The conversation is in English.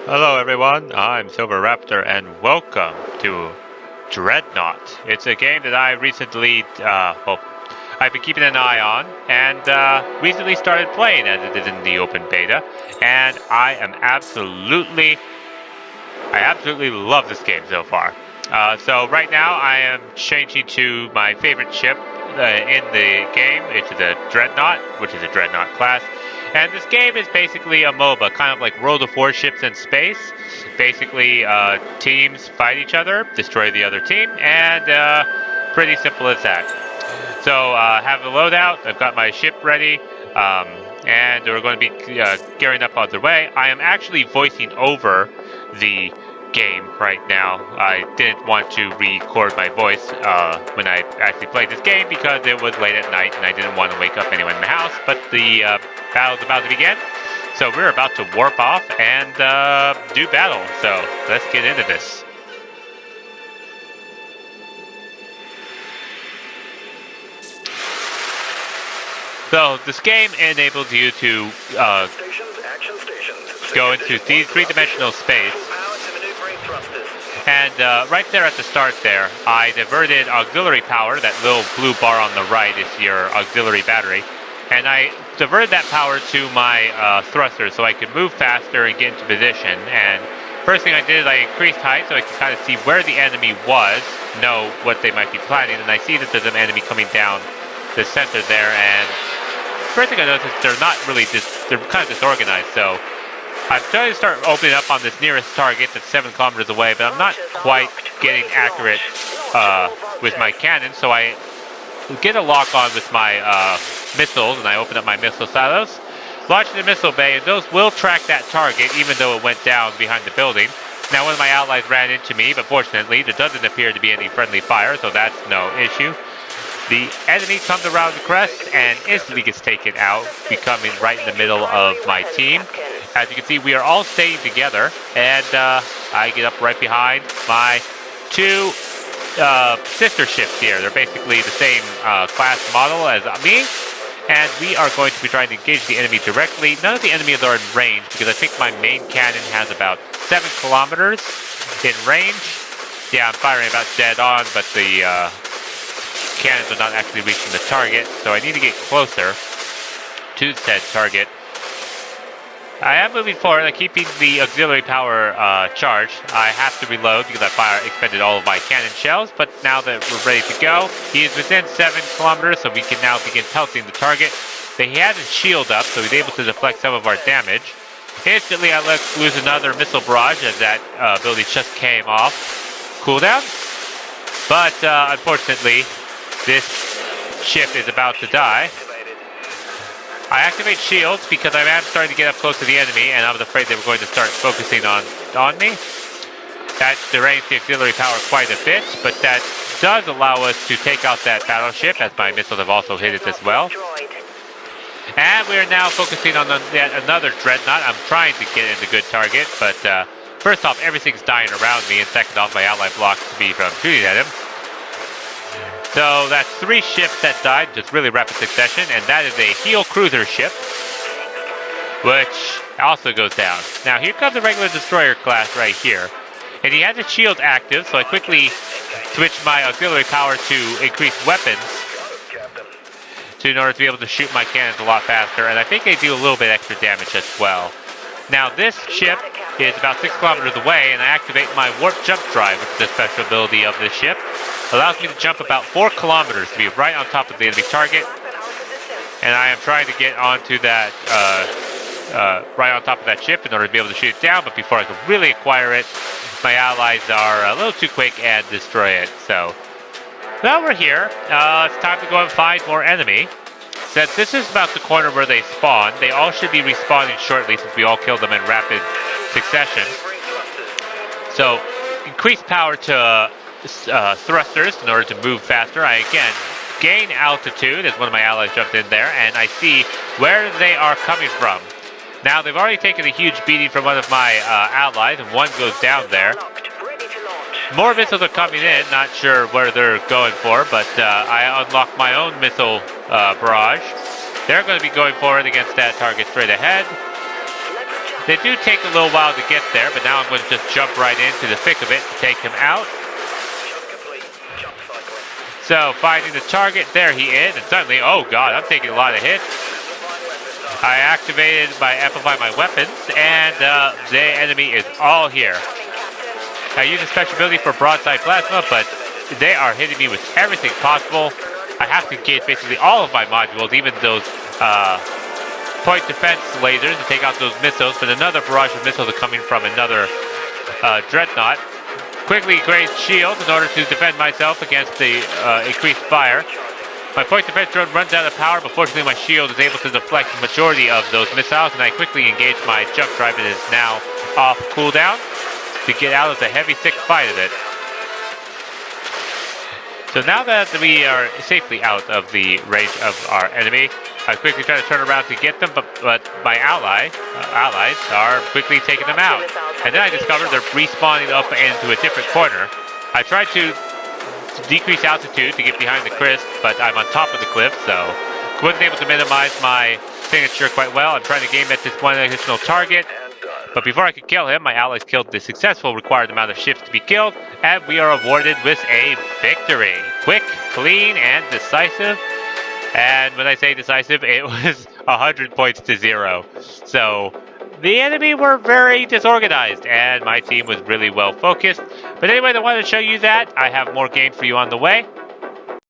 Hello everyone, I'm Silverraptor and welcome to Dreadnought. It's a game that I recently, I've been keeping an eye on and recently started playing as it is in the open beta. And I absolutely love this game so far. So right now I am changing to my favorite ship in the game, which is a Dreadnought, which is a Dreadnought class. And this game is basically a MOBA, kind of like World of Warships in space. Basically, teams fight each other, destroy the other team, and pretty simple as that. So, have the loadout, I've got my ship ready, and we're going to be gearing up on the way. I am actually voicing over the game right now. I didn't want to record my voice when I actually played this game because it was late at night and I didn't want to wake up anyone in the house, but the battle's about to begin. So we're about to warp off and do battle. So let's get into this. So this game enables you to go into three-dimensional space. And right there at the start there, I diverted auxiliary power. That little blue bar on the right is your auxiliary battery. And I diverted that power to my thrusters so I could move faster and get into position. And first thing I did is I increased height so I could kind of see where the enemy was, know what they might be planning. And I see that there's an enemy coming down the center there. And first thing I noticed is they're not really they're kind of disorganized. So I'm trying to start opening up on this nearest target that's 7 kilometers away, but I'm not quite getting accurate with my cannon. So I get a lock on with my missiles, and I open up my missile silos, launch the missile bay, and those will track that target even though it went down behind the building. Now one of my allies ran into me, but fortunately there doesn't appear to be any friendly fire, so that's no issue. The enemy comes around the crest and instantly gets taken out, becoming right in the middle of my team. As you can see, we are all staying together, and I get up right behind my two sister ships here. They're basically the same class model as me, and we are going to be trying to engage the enemy directly. None of the enemies are in range because I think my main cannon has about 7 kilometers in range. Yeah, I'm firing about dead on, but the cannons are not actually reaching the target, so I need to get closer to said target. I am moving forward. I'm keeping the auxiliary power charged. I have to reload because I expended all of my cannon shells, but now that we're ready to go, he is within 7 kilometers, so we can now begin pelting the target. He has his shield up, so he's able to deflect some of our damage. Instantly, I let loose another missile barrage as that ability just came off cooldown. But unfortunately, this ship is about to die. I activate shields because I am starting to get up close to the enemy, and I was afraid they were going to start focusing on me. That drains the auxiliary power quite a bit, but that does allow us to take out that battleship, as my missiles have also hit it as well. And we are now focusing on yet another Dreadnought. I'm trying to get in a good target, but first off, everything's dying around me, and second off, my ally blocks me from shooting at him. So that's 3 ships that died, just really rapid succession, and that is a heel cruiser ship, which also goes down. Now here comes a regular destroyer class right here, and he has a shield active, so I quickly switch my auxiliary power to increase weapons in order to be able to shoot my cannons a lot faster, and I think they do a little bit extra damage as well. Now this ship is about 6 kilometers away, and I activate my warp jump drive, which is a special ability of this ship. Allows me to jump about 4 kilometers to be right on top of the enemy target. And I am trying to get onto that, right on top of that ship in order to be able to shoot it down. But before I can really acquire it, my allies are a little too quick and destroy it. So, now we're here. It's time to go and find more enemy. Since this is about the corner where they spawn, they all should be respawning shortly since we all killed them in rapid succession. So, increase power to thrusters in order to move faster. I again gain altitude as one of my allies jumped in there, and I see where they are coming from. Now they've already taken a huge beating from one of my allies, and one goes down there. More missiles are coming in, not sure where they're going for, but I unlock my own missile barrage. They're going to be going forward against that target straight ahead. They do take a little while to get there, but now I'm going to just jump right into the thick of it to take him out. So, finding the target, there he is, and suddenly, oh god, I'm taking a lot of hits. I activated amplify my weapons, and the enemy is all here. I use a special ability for broadside plasma, but they are hitting me with everything possible. I have to engage basically all of my modules, even those point defense lasers to take out those missiles, but another barrage of missiles are coming from another Dreadnought. Quickly graze shield in order to defend myself against the increased fire. My point defense drone runs out of power, but fortunately my shield is able to deflect the majority of those missiles, and I quickly engage my jump drive that is now off cooldown to get out of the heavy, thick fight of it. So now that we are safely out of the range of our enemy, I quickly try to turn around to get them, but my allies are quickly taking them out. And then I discovered they're respawning up into a different corner. I tried to decrease altitude to get behind the cliff, but I'm on top of the cliff, so wasn't able to minimize my signature quite well. I'm trying to game at this one additional target, but before I could kill him, my allies killed the successful required amount of ships to be killed, and we are awarded with a victory. Quick, clean, and decisive. And when I say decisive, it was 100 points to 0. So the enemy were very disorganized, and my team was really well focused. But anyway, I wanted to show you that. I have more games for you on the way.